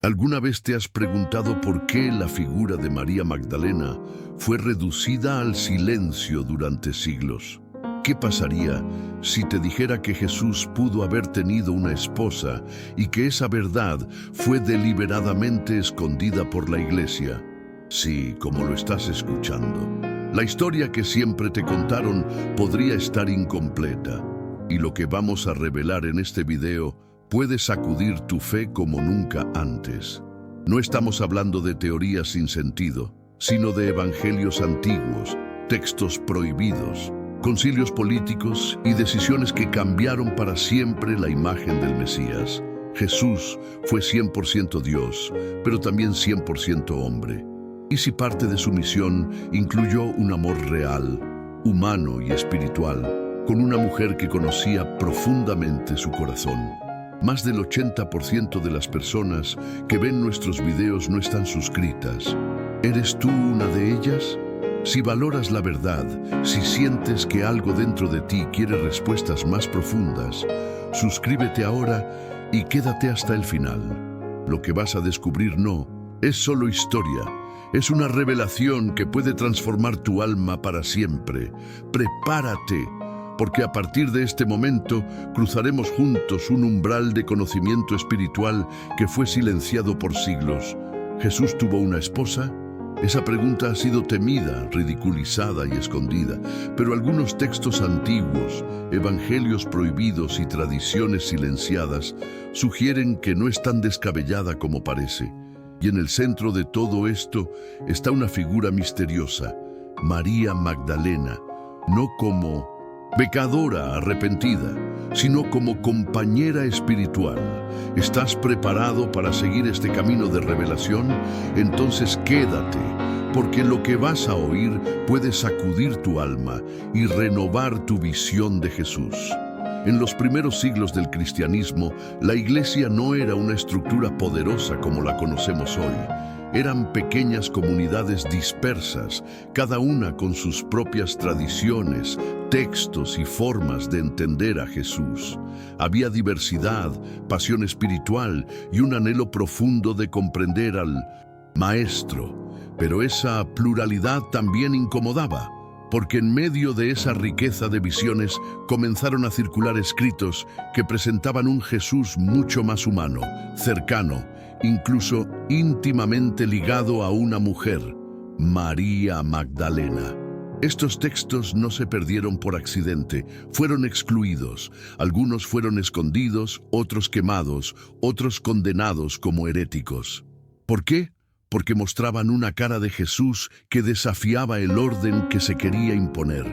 ¿Alguna vez te has preguntado por qué la figura de María Magdalena fue reducida al silencio durante siglos? ¿Qué pasaría si te dijera que Jesús pudo haber tenido una esposa y que esa verdad fue deliberadamente escondida por la Iglesia? Sí, como lo estás escuchando. La historia que siempre te contaron podría estar incompleta, y lo que vamos a revelar en este video puede sacudir tu fe como nunca antes. No estamos hablando de teorías sin sentido, sino de evangelios antiguos, textos prohibidos, concilios políticos y decisiones que cambiaron para siempre la imagen del Mesías. Jesús fue 100% Dios, pero también 100% hombre. ¿Y si parte de su misión incluyó un amor real, humano y espiritual, con una mujer que conocía profundamente su corazón? Más del 80% de las personas que ven nuestros videos no están suscritas. ¿Eres tú una de ellas? Si valoras la verdad, si sientes que algo dentro de ti quiere respuestas más profundas, suscríbete ahora y quédate hasta el final. Lo que vas a descubrir no es solo historia, es una revelación que puede transformar tu alma para siempre. Prepárate, porque a partir de este momento cruzaremos juntos un umbral de conocimiento espiritual que fue silenciado por siglos. ¿Jesús tuvo una esposa? Esa pregunta ha sido temida, ridiculizada y escondida, pero algunos textos antiguos, evangelios prohibidos y tradiciones silenciadas sugieren que no es tan descabellada como parece. Y en el centro de todo esto está una figura misteriosa, María Magdalena, no como pecadora arrepentida, sino como compañera espiritual. ¿Estás preparado para seguir este camino de revelación? Entonces quédate, porque lo que vas a oír puede sacudir tu alma y renovar tu visión de Jesús. En los primeros siglos del cristianismo, la Iglesia no era una estructura poderosa como la conocemos hoy. Eran pequeñas comunidades dispersas, cada una con sus propias tradiciones, textos y formas de entender a Jesús. Había diversidad, pasión espiritual y un anhelo profundo de comprender al Maestro. Pero esa pluralidad también incomodaba, porque en medio de esa riqueza de visiones comenzaron a circular escritos que presentaban un Jesús mucho más humano, cercano, incluso íntimamente ligado a una mujer, María Magdalena. Estos textos no se perdieron por accidente, fueron excluidos. Algunos fueron escondidos, otros quemados, otros condenados como heréticos. ¿Por qué? Porque mostraban una cara de Jesús que desafiaba el orden que se quería imponer.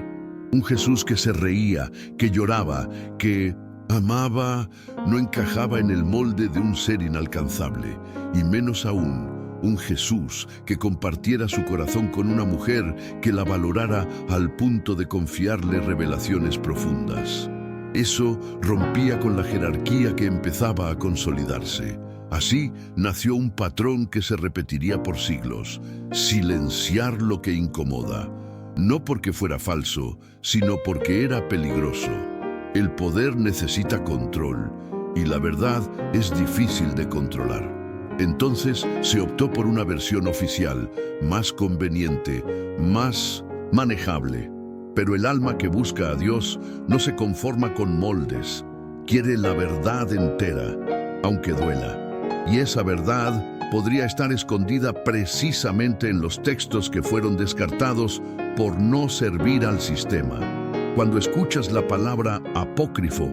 Un Jesús que se reía, que lloraba, que amaba, no encajaba en el molde de un ser inalcanzable, y menos aún, un Jesús que compartiera su corazón con una mujer que la valorara al punto de confiarle revelaciones profundas. Eso rompía con la jerarquía que empezaba a consolidarse. Así nació un patrón que se repetiría por siglos: silenciar lo que incomoda, no porque fuera falso, sino porque era peligroso. El poder necesita control, y la verdad es difícil de controlar. Entonces se optó por una versión oficial, más conveniente, más manejable. Pero el alma que busca a Dios no se conforma con moldes, quiere la verdad entera, aunque duela. Y esa verdad podría estar escondida precisamente en los textos que fueron descartados por no servir al sistema. Cuando escuchas la palabra apócrifo,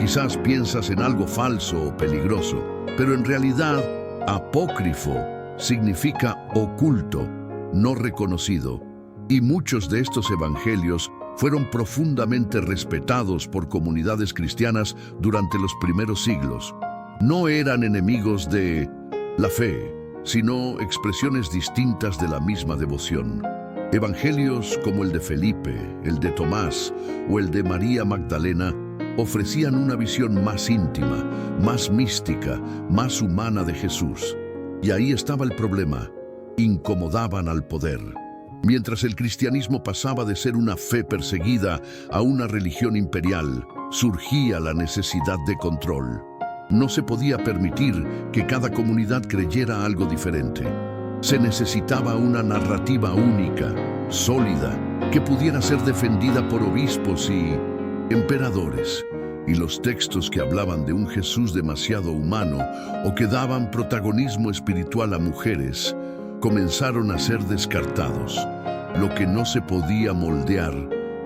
quizás piensas en algo falso o peligroso, pero en realidad, apócrifo significa oculto, no reconocido, y muchos de estos evangelios fueron profundamente respetados por comunidades cristianas durante los primeros siglos. No eran enemigos de la fe, sino expresiones distintas de la misma devoción. Evangelios como el de Felipe, el de Tomás o el de María Magdalena ofrecían una visión más íntima, más mística, más humana de Jesús. Y ahí estaba el problema: incomodaban al poder. Mientras el cristianismo pasaba de ser una fe perseguida a una religión imperial, surgía la necesidad de control. No se podía permitir que cada comunidad creyera algo diferente. Se necesitaba una narrativa única, sólida, que pudiera ser defendida por obispos y emperadores. Y los textos que hablaban de un Jesús demasiado humano o que daban protagonismo espiritual a mujeres, comenzaron a ser descartados. Lo que no se podía moldear,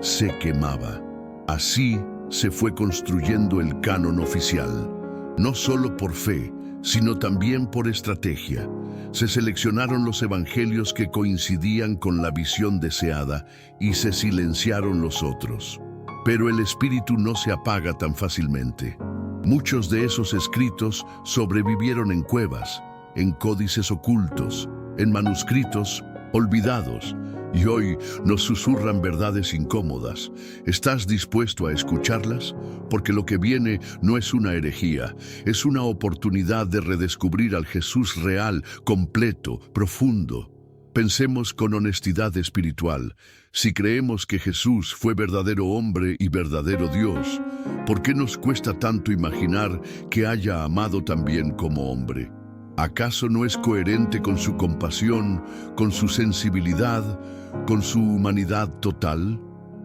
se quemaba. Así se fue construyendo el canon oficial, no solo por fe, sino también por estrategia. Se seleccionaron los evangelios que coincidían con la visión deseada y se silenciaron los otros. Pero el espíritu no se apaga tan fácilmente. Muchos de esos escritos sobrevivieron en cuevas, en códices ocultos, en manuscritos olvidados, y hoy nos susurran verdades incómodas. ¿Estás dispuesto a escucharlas? Porque lo que viene no es una herejía, es una oportunidad de redescubrir al Jesús real, completo, profundo. Pensemos con honestidad espiritual. Si creemos que Jesús fue verdadero hombre y verdadero Dios, ¿por qué nos cuesta tanto imaginar que haya amado también como hombre? ¿Acaso no es coherente con su compasión, con su sensibilidad, con su humanidad total?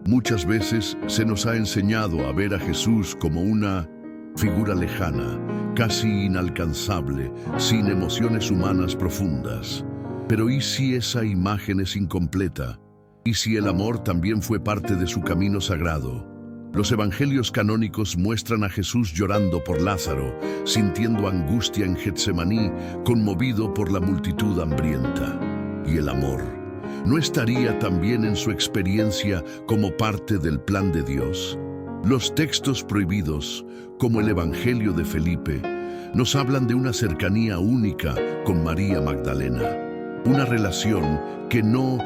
Muchas veces se nos ha enseñado a ver a Jesús como una figura lejana, casi inalcanzable, sin emociones humanas profundas. Pero ¿y si esa imagen es incompleta? ¿Y si el amor también fue parte de su camino sagrado? Los evangelios canónicos muestran a Jesús llorando por Lázaro, sintiendo angustia en Getsemaní, conmovido por la multitud hambrienta. ¿Y el amor no estaría también en su experiencia como parte del plan de Dios? Los textos prohibidos, como el Evangelio de Felipe, nos hablan de una cercanía única con María Magdalena, una relación que no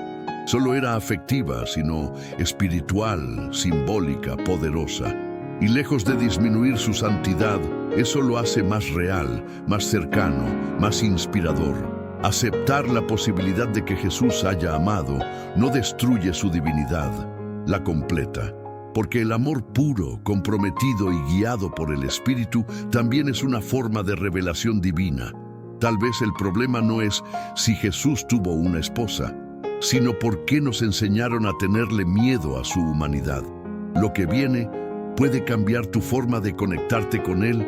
solo era afectiva, sino espiritual, simbólica, poderosa. Y lejos de disminuir su santidad, eso lo hace más real, más cercano, más inspirador. Aceptar la posibilidad de que Jesús haya amado no destruye su divinidad, la completa. Porque el amor puro, comprometido y guiado por el Espíritu también es una forma de revelación divina. Tal vez el problema no es si Jesús tuvo una esposa, sino por qué nos enseñaron a tenerle miedo a su humanidad. Lo que viene puede cambiar tu forma de conectarte con Él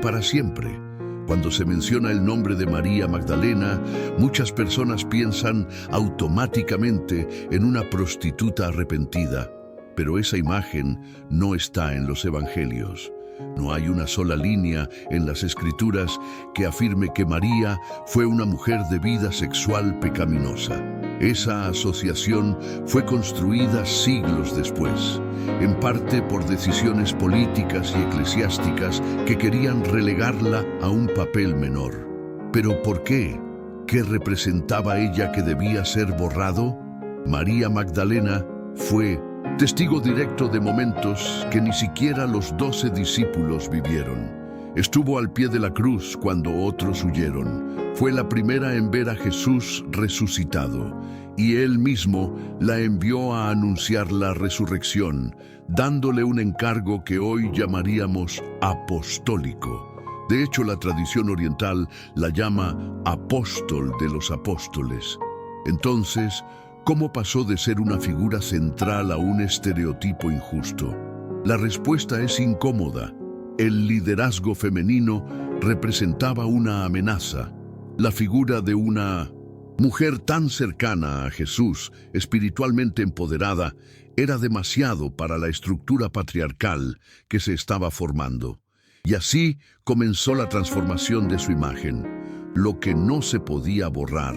para siempre. Cuando se menciona el nombre de María Magdalena, muchas personas piensan automáticamente en una prostituta arrepentida, pero esa imagen no está en los evangelios. No hay una sola línea en las Escrituras que afirme que María fue una mujer de vida sexual pecaminosa. Esa asociación fue construida siglos después, en parte por decisiones políticas y eclesiásticas que querían relegarla a un papel menor. ¿Pero por qué? ¿Qué representaba ella que debía ser borrado? María Magdalena fue testigo directo de momentos que ni siquiera los 12 discípulos vivieron. Estuvo al pie de la cruz cuando otros huyeron. Fue la primera en ver a Jesús resucitado, y Él mismo la envió a anunciar la resurrección, dándole un encargo que hoy llamaríamos apostólico. De hecho, la tradición oriental la llama apóstol de los apóstoles. Entonces, ¿cómo pasó de ser una figura central a un estereotipo injusto? La respuesta es incómoda. El liderazgo femenino representaba una amenaza. La figura de una mujer tan cercana a Jesús, espiritualmente empoderada, era demasiado para la estructura patriarcal que se estaba formando. Y así comenzó la transformación de su imagen. Lo que no se podía borrar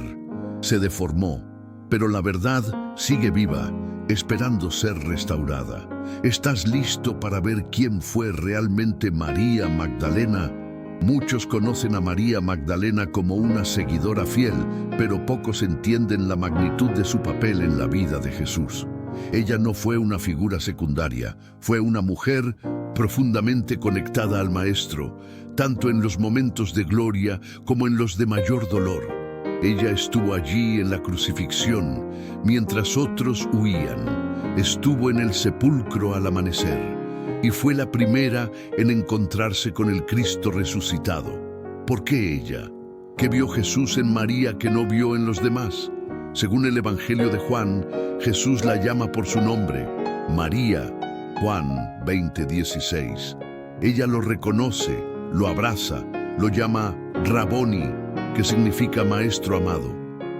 se deformó, pero la verdad sigue viva, esperando ser restaurada. ¿Estás listo para ver quién fue realmente María Magdalena? Muchos conocen a María Magdalena como una seguidora fiel, pero pocos entienden la magnitud de su papel en la vida de Jesús. Ella no fue una figura secundaria, fue una mujer profundamente conectada al Maestro, tanto en los momentos de gloria como en los de mayor dolor. Ella estuvo allí en la crucifixión, mientras otros huían. Estuvo en el sepulcro al amanecer. y fue la primera en encontrarse con el Cristo resucitado. ¿Por qué ella? ¿Qué vio Jesús en María que no vio en los demás? Según el Evangelio de Juan, Jesús la llama por su nombre, María. Juan 20:16. Ella lo reconoce, lo abraza, lo llama Raboni, que significa maestro amado.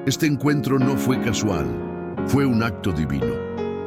Este encuentro no fue casual, fue un acto divino.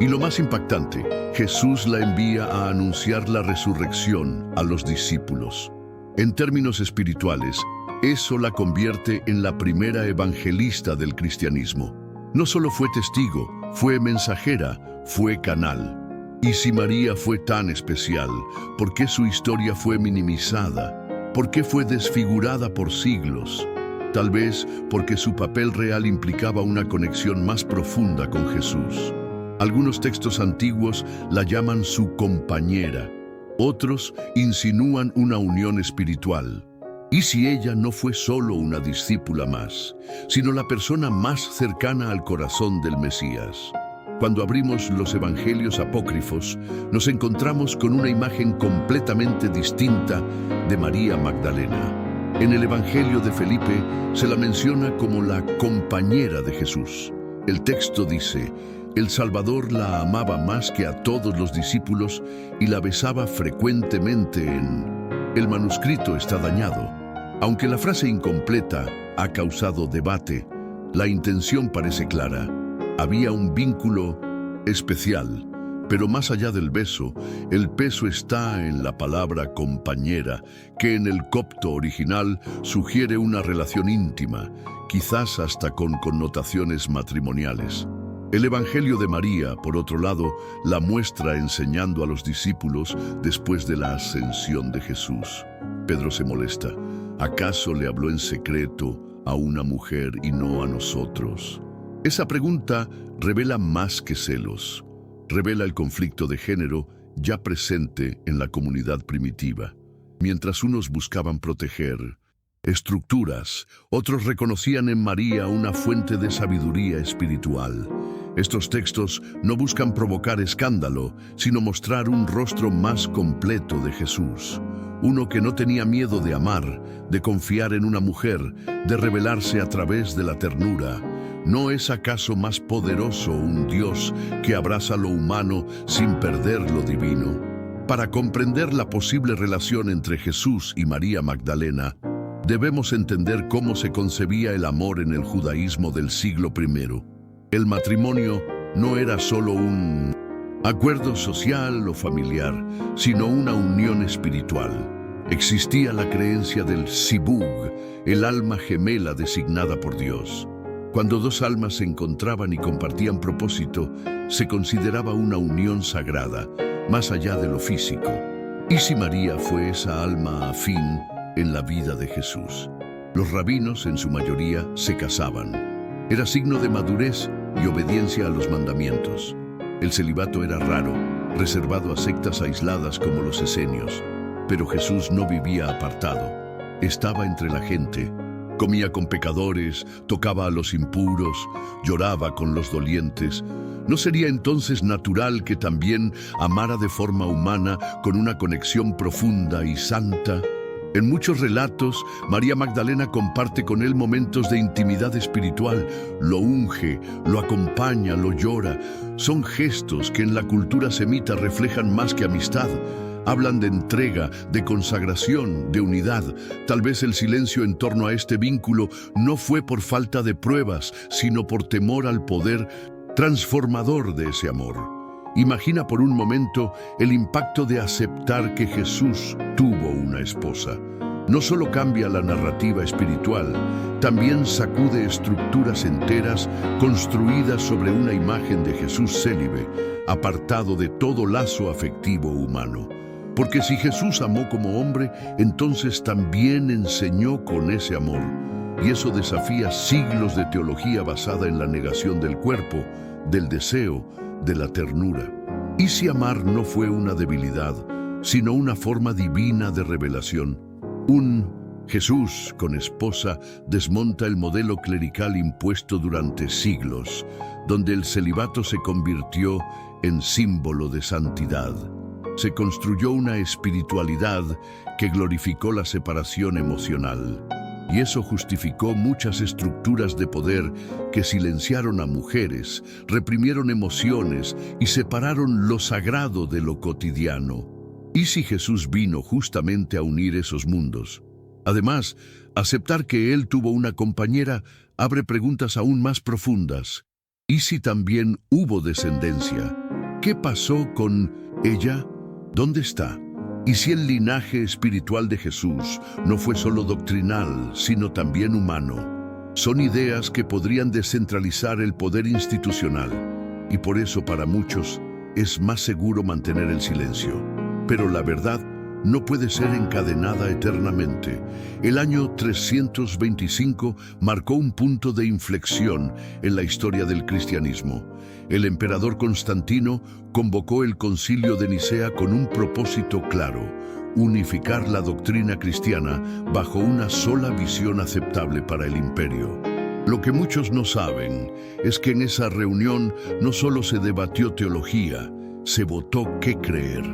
Y lo más impactante, Jesús la envía a anunciar la resurrección a los discípulos. En términos espirituales, eso la convierte en la primera evangelista del cristianismo. No solo fue testigo, fue mensajera, fue canal. Y si María fue tan especial, ¿por qué su historia fue minimizada? ¿Por qué fue desfigurada por siglos? Tal vez porque su papel real implicaba una conexión más profunda con Jesús. Algunos textos antiguos la llaman su compañera. Otros insinúan una unión espiritual. ¿Y si ella no fue solo una discípula más, sino la persona más cercana al corazón del Mesías? Cuando abrimos los evangelios apócrifos, nos encontramos con una imagen completamente distinta de María Magdalena. En el Evangelio de Felipe se la menciona como la compañera de Jesús. El texto dice: el Salvador la amaba más que a todos los discípulos y la besaba frecuentemente en... El manuscrito está dañado. Aunque la frase incompleta ha causado debate, la intención parece clara. Había un vínculo especial, pero más allá del beso, el peso está en la palabra compañera, que en el copto original sugiere una relación íntima, quizás hasta con connotaciones matrimoniales. El Evangelio de María, por otro lado, la muestra enseñando a los discípulos después de la ascensión de Jesús. Pedro se molesta. ¿Acaso le habló en secreto a una mujer y no a nosotros? Esa pregunta revela más que celos. Revela el conflicto de género ya presente en la comunidad primitiva. Mientras unos buscaban proteger estructuras, otros reconocían en María una fuente de sabiduría espiritual. Estos textos no buscan provocar escándalo, sino mostrar un rostro más completo de Jesús. Uno que no tenía miedo de amar, de confiar en una mujer, de revelarse a través de la ternura. ¿No es acaso más poderoso un Dios que abraza lo humano sin perder lo divino? Para comprender la posible relación entre Jesús y María Magdalena, debemos entender cómo se concebía el amor en el judaísmo del siglo I. El matrimonio no era solo un acuerdo social o familiar, sino una unión espiritual. Existía la creencia del zibug, el alma gemela designada por Dios. Cuando dos almas se encontraban y compartían propósito, se consideraba una unión sagrada, más allá de lo físico. ¿Y si María fue esa alma afín en la vida de Jesús? Los rabinos, en su mayoría, se casaban. Era signo de madurez y obediencia a los mandamientos. El celibato era raro, reservado a sectas aisladas como los esenios. Pero Jesús no vivía apartado. Estaba entre la gente. Comía con pecadores, tocaba a los impuros, lloraba con los dolientes. ¿No sería entonces natural que también amara de forma humana con una conexión profunda y santa? En muchos relatos, María Magdalena comparte con él momentos de intimidad espiritual. Lo unge, lo acompaña, lo llora. Son gestos que en la cultura semita reflejan más que amistad. Hablan de entrega, de consagración, de unidad. Tal vez el silencio en torno a este vínculo no fue por falta de pruebas, sino por temor al poder transformador de ese amor. Imagina por un momento el impacto de aceptar que Jesús tuvo una esposa. No solo cambia la narrativa espiritual, también sacude estructuras enteras construidas sobre una imagen de Jesús célibe, apartado de todo lazo afectivo humano. Porque si Jesús amó como hombre, entonces también enseñó con ese amor. Y eso desafía siglos de teología basada en la negación del cuerpo, del deseo, de la ternura. ¿Y si amar no fue una debilidad, sino una forma divina de revelación? Un Jesús con esposa desmonta el modelo clerical impuesto durante siglos, donde el celibato se convirtió en símbolo de santidad. Se construyó una espiritualidad que glorificó la separación emocional. Y eso justificó muchas estructuras de poder que silenciaron a mujeres, reprimieron emociones y separaron lo sagrado de lo cotidiano. ¿Y si Jesús vino justamente a unir esos mundos? Además, aceptar que Él tuvo una compañera abre preguntas aún más profundas. ¿Y si también hubo descendencia? ¿Qué pasó con ella? ¿Dónde está? ¿Y si el linaje espiritual de Jesús no fue solo doctrinal, sino también humano? Son ideas que podrían descentralizar el poder institucional, y por eso para muchos es más seguro mantener el silencio. Pero la verdad no puede ser encadenada eternamente. El año 325 marcó un punto de inflexión en la historia del cristianismo. El emperador Constantino convocó el Concilio de Nicea con un propósito claro: unificar la doctrina cristiana bajo una sola visión aceptable para el imperio. Lo que muchos no saben es que en esa reunión no solo se debatió teología, se votó qué creer.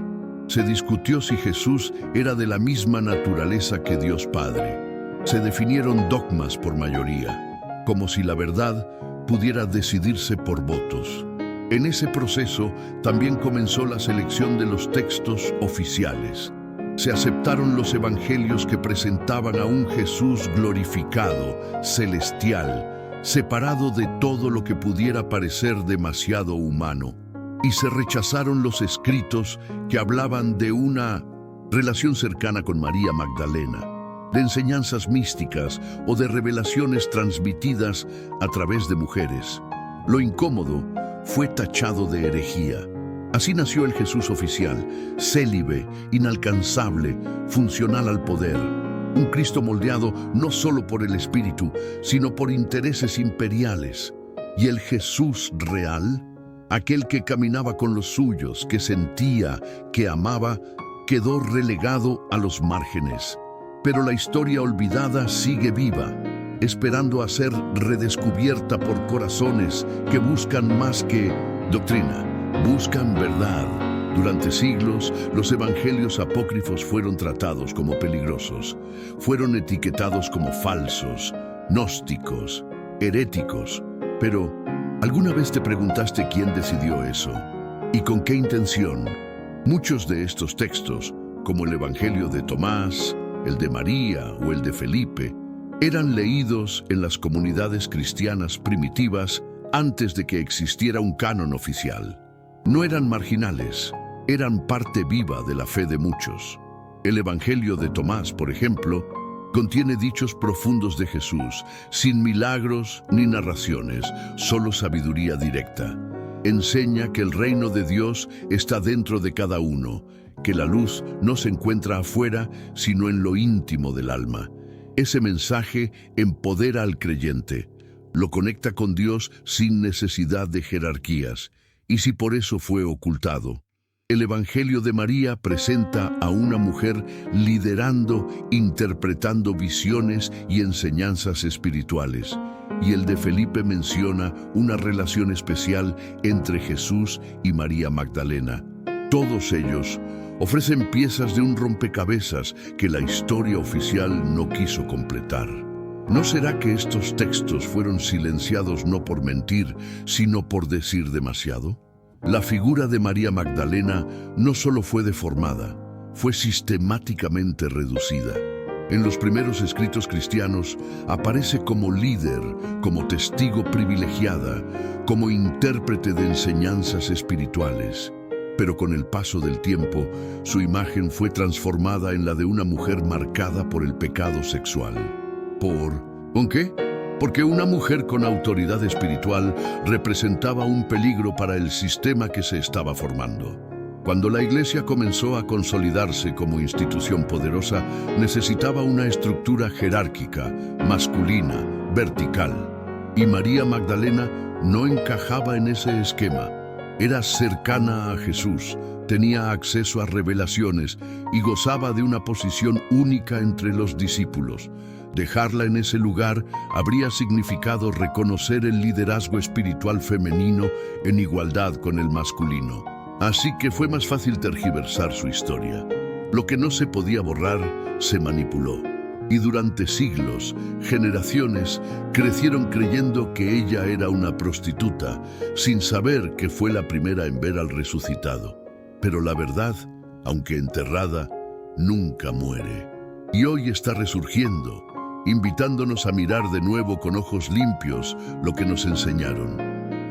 Se discutió si Jesús era de la misma naturaleza que Dios Padre. Se definieron dogmas por mayoría, como si la verdad pudiera decidirse por votos. En ese proceso también comenzó la selección de los textos oficiales. Se aceptaron los evangelios que presentaban a un Jesús glorificado, celestial, separado de todo lo que pudiera parecer demasiado humano. Y se rechazaron los escritos que hablaban de una relación cercana con María Magdalena, de enseñanzas místicas o de revelaciones transmitidas a través de mujeres. Lo incómodo fue tachado de herejía. Así nació el Jesús oficial, célibe, inalcanzable, funcional al poder. Un Cristo moldeado no solo por el Espíritu, sino por intereses imperiales. Y el Jesús real, aquel que caminaba con los suyos, que sentía, que amaba, quedó relegado a los márgenes. Pero la historia olvidada sigue viva, esperando a ser redescubierta por corazones que buscan más que doctrina, buscan verdad. Durante siglos, los evangelios apócrifos fueron tratados como peligrosos, fueron etiquetados como falsos, gnósticos, heréticos. Pero, ¿alguna vez te preguntaste quién decidió eso? ¿Y con qué intención? Muchos de estos textos, como el Evangelio de Tomás, el de María o el de Felipe, eran leídos en las comunidades cristianas primitivas antes de que existiera un canon oficial. No eran marginales, eran parte viva de la fe de muchos. El Evangelio de Tomás, por ejemplo, contiene dichos profundos de Jesús, sin milagros ni narraciones, solo sabiduría directa. Enseña que el reino de Dios está dentro de cada uno, que la luz no se encuentra afuera, sino en lo íntimo del alma. Ese mensaje empodera al creyente, lo conecta con Dios sin necesidad de jerarquías, y si por eso fue ocultado. El Evangelio de María presenta a una mujer liderando, interpretando visiones y enseñanzas espirituales. Y el de Felipe menciona una relación especial entre Jesús y María Magdalena. Todos ellos ofrecen piezas de un rompecabezas que la historia oficial no quiso completar. ¿No será que estos textos fueron silenciados no por mentir, sino por decir demasiado? La figura de María Magdalena no solo fue deformada, fue sistemáticamente reducida. En los primeros escritos cristianos aparece como líder, como testigo privilegiada, como intérprete de enseñanzas espirituales. Pero con el paso del tiempo, su imagen fue transformada en la de una mujer marcada por el pecado sexual. ¿Con qué? Porque una mujer con autoridad espiritual representaba un peligro para el sistema que se estaba formando. Cuando la Iglesia comenzó a consolidarse como institución poderosa, necesitaba una estructura jerárquica, masculina, vertical. Y María Magdalena no encajaba en ese esquema. Era cercana a Jesús, tenía acceso a revelaciones y gozaba de una posición única entre los discípulos. Dejarla en ese lugar habría significado reconocer el liderazgo espiritual femenino en igualdad con el masculino. Así que fue más fácil tergiversar su historia. Lo que no se podía borrar, se manipuló. Y durante siglos, generaciones crecieron creyendo que ella era una prostituta, sin saber que fue la primera en ver al resucitado. Pero la verdad, aunque enterrada, nunca muere. Y hoy está resurgiendo, invitándonos a mirar de nuevo con ojos limpios lo que nos enseñaron.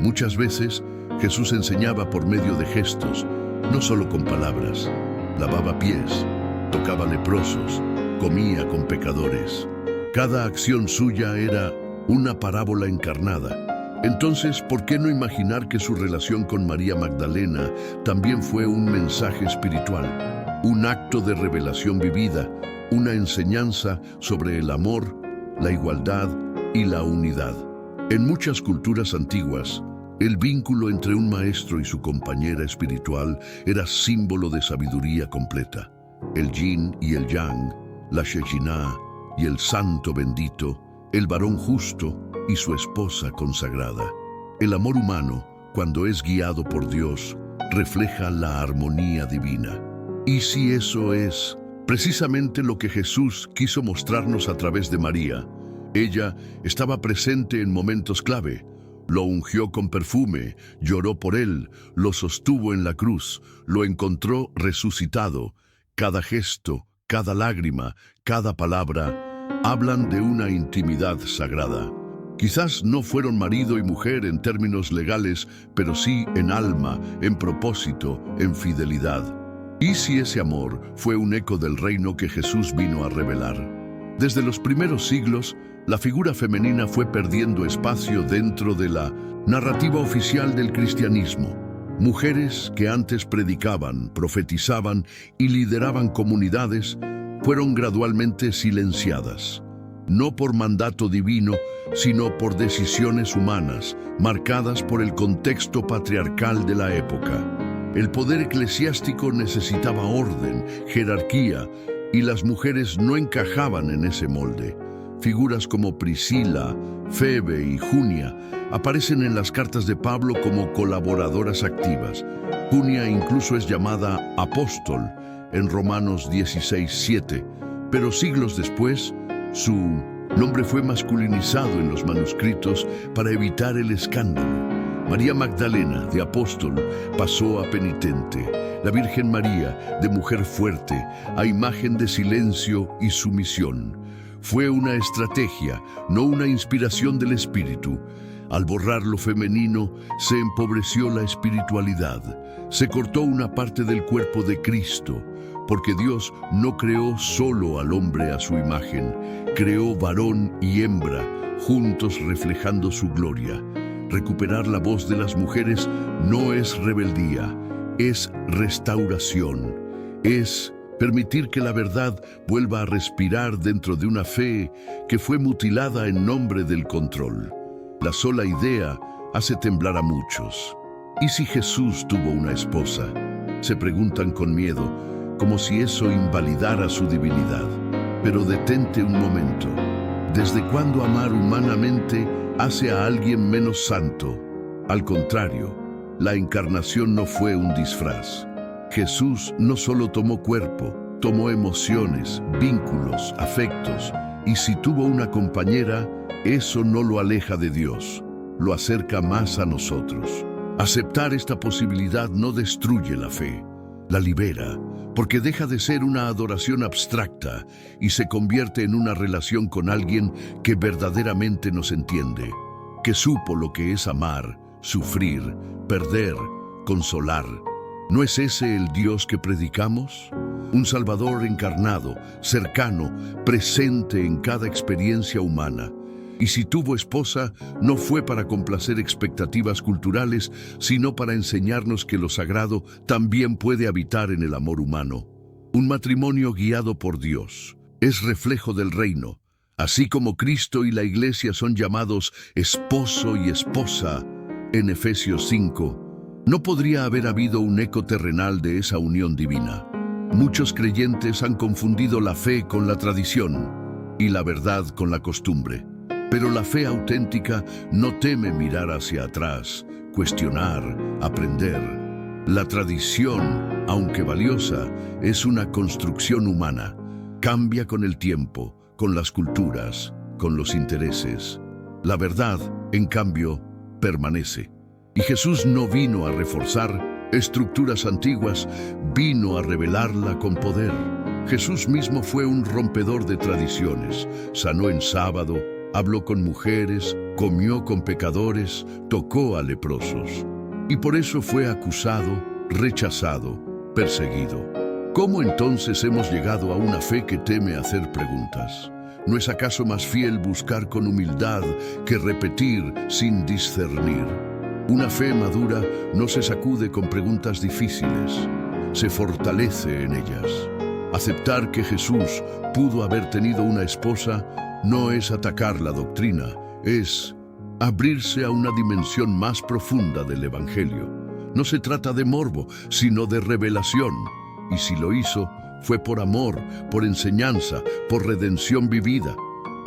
Muchas veces, Jesús enseñaba por medio de gestos, no solo con palabras. Lavaba pies, tocaba leprosos, comía con pecadores. Cada acción suya era una parábola encarnada. Entonces, ¿por qué no imaginar que su relación con María Magdalena también fue un mensaje espiritual, un acto de revelación vivida, una enseñanza sobre el amor, la igualdad y la unidad? En muchas culturas antiguas, el vínculo entre un maestro y su compañera espiritual era símbolo de sabiduría completa. El yin y el yang, la Shekhinah y el santo bendito, el varón justo y su esposa consagrada. El amor humano, cuando es guiado por Dios, refleja la armonía divina. Y si eso es precisamente lo que Jesús quiso mostrarnos a través de María, ella estaba presente en momentos clave. Lo ungió con perfume, lloró por él, lo sostuvo en la cruz, lo encontró resucitado. Cada gesto, cada lágrima, cada palabra, hablan de una intimidad sagrada. Quizás no fueron marido y mujer en términos legales, pero sí en alma, en propósito, en fidelidad. ¿Y si ese amor fue un eco del reino que Jesús vino a revelar? Desde los primeros siglos, la figura femenina fue perdiendo espacio dentro de la narrativa oficial del cristianismo. Mujeres que antes predicaban, profetizaban y lideraban comunidades fueron gradualmente silenciadas, no por mandato divino, sino por decisiones humanas, marcadas por el contexto patriarcal de la época. El poder eclesiástico necesitaba orden, jerarquía, y las mujeres no encajaban en ese molde. Figuras como Priscila, Febe y Junia aparecen en las cartas de Pablo como colaboradoras activas. Junia incluso es llamada apóstol en Romanos 16:7, pero siglos después, su nombre fue masculinizado en los manuscritos para evitar el escándalo. María Magdalena, de apóstol, pasó a penitente. La Virgen María, de mujer fuerte, a imagen de silencio y sumisión. Fue una estrategia, no una inspiración del espíritu. Al borrar lo femenino, se empobreció la espiritualidad. Se cortó una parte del cuerpo de Cristo, porque Dios no creó solo al hombre a su imagen, creó varón y hembra, juntos reflejando su gloria. Recuperar la voz de las mujeres no es rebeldía, es restauración, es permitir que la verdad vuelva a respirar dentro de una fe que fue mutilada en nombre del control. La sola idea hace temblar a muchos. ¿Y si Jesús tuvo una esposa? Se preguntan con miedo, como si eso invalidara su divinidad. Pero detente un momento. ¿Desde cuándo amar humanamente hace a alguien menos santo? Al contrario, la encarnación no fue un disfraz. Jesús no solo tomó cuerpo, tomó emociones, vínculos, afectos, y si tuvo una compañera, eso no lo aleja de Dios, lo acerca más a nosotros. Aceptar esta posibilidad no destruye la fe, la libera, porque deja de ser una adoración abstracta y se convierte en una relación con alguien que verdaderamente nos entiende, que supo lo que es amar, sufrir, perder, consolar. ¿No es ese el Dios que predicamos? Un Salvador encarnado, cercano, presente en cada experiencia humana. Y si tuvo esposa, no fue para complacer expectativas culturales, sino para enseñarnos que lo sagrado también puede habitar en el amor humano. Un matrimonio guiado por Dios es reflejo del reino, así como Cristo y la Iglesia son llamados esposo y esposa en Efesios 5. No podría haber habido un eco terrenal de esa unión divina. Muchos creyentes han confundido la fe con la tradición y la verdad con la costumbre. Pero la fe auténtica no teme mirar hacia atrás, cuestionar, aprender. La tradición, aunque valiosa, es una construcción humana. Cambia con el tiempo, con las culturas, con los intereses. La verdad, en cambio, permanece. Y Jesús no vino a reforzar estructuras antiguas, vino a revelarla con poder. Jesús mismo fue un rompedor de tradiciones. Sanó en sábado, habló con mujeres, comió con pecadores, tocó a leprosos. Y por eso fue acusado, rechazado, perseguido. ¿Cómo entonces hemos llegado a una fe que teme hacer preguntas? ¿No es acaso más fiel buscar con humildad que repetir sin discernir? Una fe madura no se sacude con preguntas difíciles, se fortalece en ellas. Aceptar que Jesús pudo haber tenido una esposa no es atacar la doctrina, es abrirse a una dimensión más profunda del Evangelio. No se trata de morbo, sino de revelación. Y si lo hizo, fue por amor, por enseñanza, por redención vivida.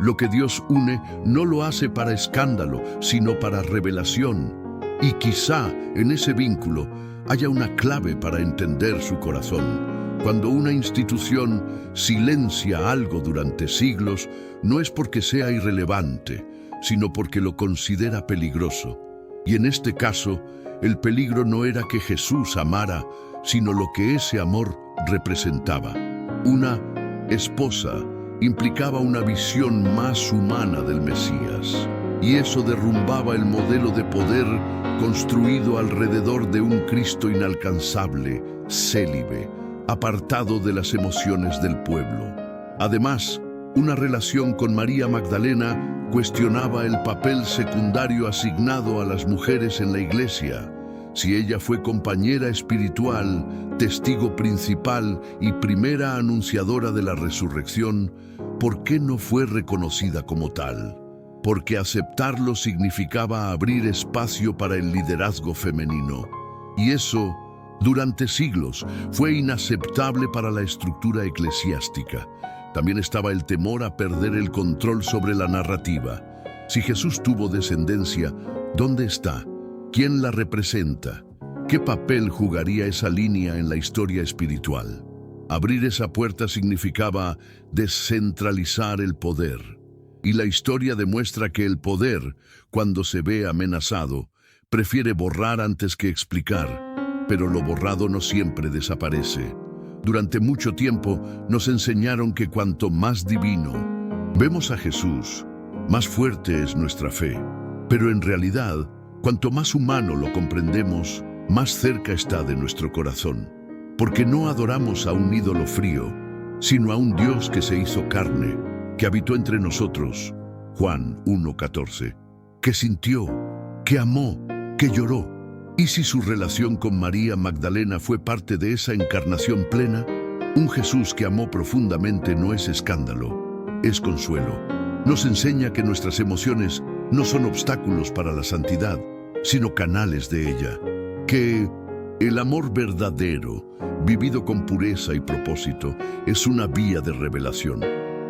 Lo que Dios une no lo hace para escándalo, sino para revelación. Y quizá en ese vínculo haya una clave para entender su corazón. Cuando una institución silencia algo durante siglos, no es porque sea irrelevante, sino porque lo considera peligroso. Y en este caso, el peligro no era que Jesús amara, sino lo que ese amor representaba. Una esposa implicaba una visión más humana del Mesías, y eso derrumbaba el modelo de poder construido alrededor de un Cristo inalcanzable, célibe, apartado de las emociones del pueblo. Además, una relación con María Magdalena cuestionaba el papel secundario asignado a las mujeres en la iglesia. Si ella fue compañera espiritual, testigo principal y primera anunciadora de la resurrección, ¿por qué no fue reconocida como tal? Porque aceptarlo significaba abrir espacio para el liderazgo femenino. Y eso, durante siglos, fue inaceptable para la estructura eclesiástica. También estaba el temor a perder el control sobre la narrativa. Si Jesús tuvo descendencia, ¿dónde está? ¿Quién la representa? ¿Qué papel jugaría esa línea en la historia espiritual? Abrir esa puerta significaba descentralizar el poder. Y la historia demuestra que el poder, cuando se ve amenazado, prefiere borrar antes que explicar. Pero lo borrado no siempre desaparece. Durante mucho tiempo nos enseñaron que cuanto más divino vemos a Jesús, más fuerte es nuestra fe. Pero en realidad, cuanto más humano lo comprendemos, más cerca está de nuestro corazón. Porque no adoramos a un ídolo frío, sino a un Dios que se hizo carne, que habitó entre nosotros, Juan 1:14, que sintió, que amó, que lloró. ¿Y si su relación con María Magdalena fue parte de esa encarnación plena? Un Jesús que amó profundamente no es escándalo, es consuelo. Nos enseña que nuestras emociones no son obstáculos para la santidad, sino canales de ella. Que el amor verdadero, vivido con pureza y propósito, es una vía de revelación.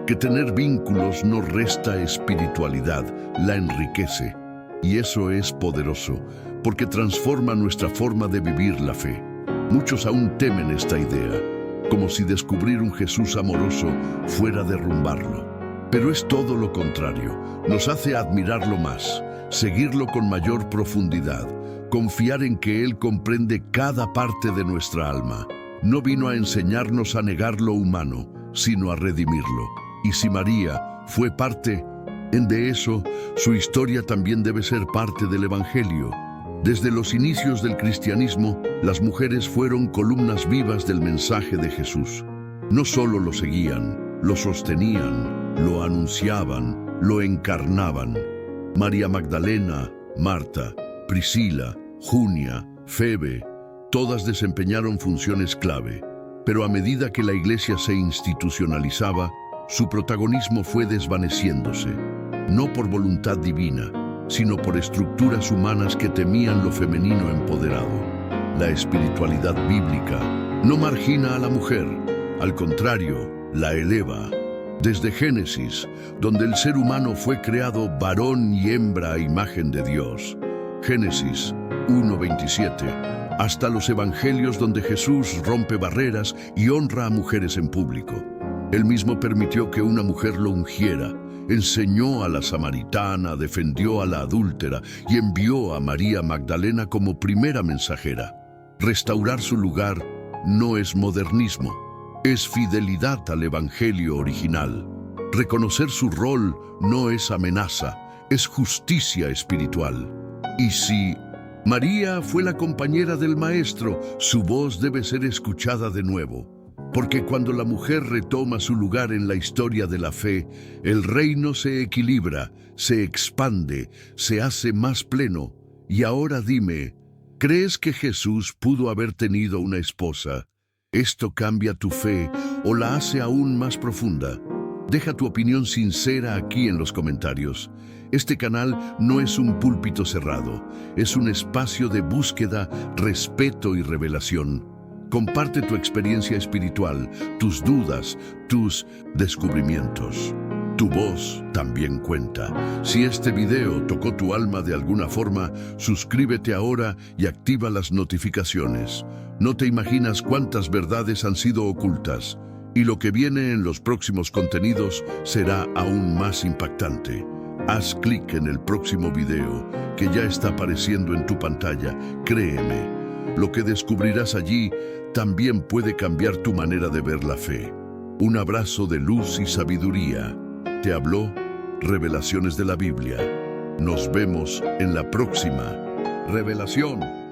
Que tener vínculos no resta espiritualidad, la enriquece. Y eso es poderoso, porque transforma nuestra forma de vivir la fe. Muchos aún temen esta idea, como si descubrir un Jesús amoroso fuera derrumbarlo. Pero es todo lo contrario, nos hace admirarlo más, seguirlo con mayor profundidad, confiar en que Él comprende cada parte de nuestra alma. No vino a enseñarnos a negar lo humano, sino a redimirlo. Y si María fue parte de eso, su historia también debe ser parte del Evangelio. Desde los inicios del cristianismo, las mujeres fueron columnas vivas del mensaje de Jesús. No solo lo seguían, lo sostenían, lo anunciaban, lo encarnaban. María Magdalena, Marta, Priscila, Junia, Febe, todas desempeñaron funciones clave. Pero a medida que la iglesia se institucionalizaba, su protagonismo fue desvaneciéndose. No por voluntad divina, sino por estructuras humanas que temían lo femenino empoderado. La espiritualidad bíblica no margina a la mujer, al contrario, la eleva. Desde Génesis, donde el ser humano fue creado varón y hembra a imagen de Dios. Génesis 1:27, hasta los evangelios donde Jesús rompe barreras y honra a mujeres en público. Él mismo permitió que una mujer lo ungiera, enseñó a la samaritana, defendió a la adúltera y envió a María Magdalena como primera mensajera. Restaurar su lugar no es modernismo, es fidelidad al evangelio original. Reconocer su rol no es amenaza, es justicia espiritual. Y si María fue la compañera del Maestro, su voz debe ser escuchada de nuevo. Porque cuando la mujer retoma su lugar en la historia de la fe, el reino se equilibra, se expande, se hace más pleno. Y ahora dime, ¿crees que Jesús pudo haber tenido una esposa? ¿Esto cambia tu fe o la hace aún más profunda? Deja tu opinión sincera aquí en los comentarios. Este canal no es un púlpito cerrado, es un espacio de búsqueda, respeto y revelación. Comparte tu experiencia espiritual, tus dudas, tus descubrimientos. Tu voz también cuenta. Si este video tocó tu alma de alguna forma, suscríbete ahora y activa las notificaciones. No te imaginas cuántas verdades han sido ocultas, y lo que viene en los próximos contenidos será aún más impactante. Haz clic en el próximo video que ya está apareciendo en tu pantalla. Créeme, lo que descubrirás allí también puede cambiar tu manera de ver la fe. Un abrazo de luz y sabiduría. Te habló Revelaciones de la Biblia. Nos vemos en la próxima Revelación.